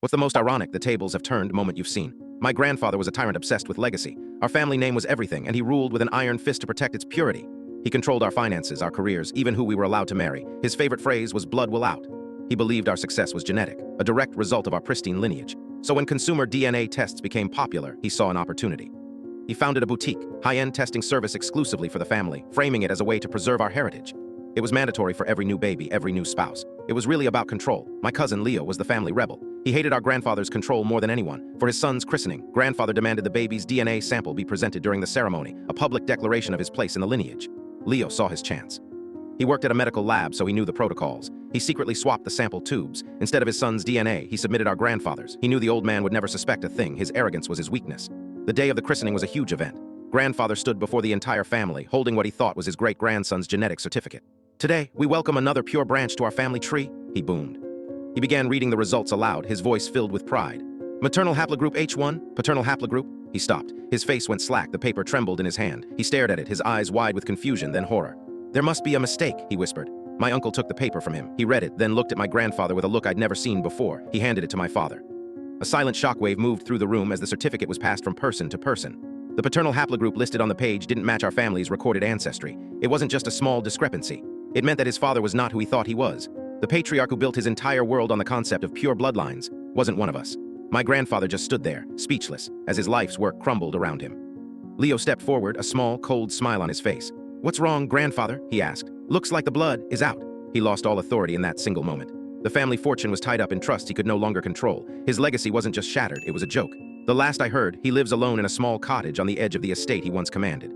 What's the most ironic the tables have turned moment you've seen? My grandfather was a tyrant obsessed with legacy. Our family name was everything, and he ruled with an iron fist to protect its purity. He controlled our finances, our careers, even who we were allowed to marry. His favorite phrase was blood will out. He believed our success was genetic, a direct result of our pristine lineage. So when consumer DNA tests became popular, he saw an opportunity. He founded a boutique, high-end testing service exclusively for the family, framing it as a way to preserve our heritage. It was mandatory for every new baby, every new spouse. It was really about control. My cousin Leo was the family rebel. He hated our grandfather's control more than anyone. For his son's christening, grandfather demanded the baby's DNA sample be presented during the ceremony, a public declaration of his place in the lineage. Leo saw his chance. He worked at a medical lab, so he knew the protocols. He secretly swapped the sample tubes. Instead of his son's DNA, he submitted our grandfather's. He knew the old man would never suspect a thing. His arrogance was his weakness. The day of the christening was a huge event. Grandfather stood before the entire family, holding what he thought was his great-grandson's genetic certificate. "Today, we welcome another pure branch to our family tree," he boomed. He began reading the results aloud, his voice filled with pride. "Maternal haplogroup H1, paternal haplogroup." He stopped. His face went slack, the paper trembled in his hand. He stared at it, his eyes wide with confusion, then horror. "There must be a mistake," he whispered. My uncle took the paper from him. He read it, then looked at my grandfather with a look I'd never seen before. He handed it to my father. A silent shockwave moved through the room as the certificate was passed from person to person. The paternal haplogroup listed on the page didn't match our family's recorded ancestry. It wasn't just a small discrepancy. It meant that his father was not who he thought he was. The patriarch who built his entire world on the concept of pure bloodlines wasn't one of us. My grandfather just stood there, speechless, as his life's work crumbled around him. Leo stepped forward, a small, cold smile on his face. "What's wrong, grandfather?" he asked. "Looks like the blood is out." He lost all authority in that single moment. The family fortune was tied up in trust he could no longer control. His legacy wasn't just shattered, it was a joke. The last I heard, he lives alone in a small cottage on the edge of the estate he once commanded.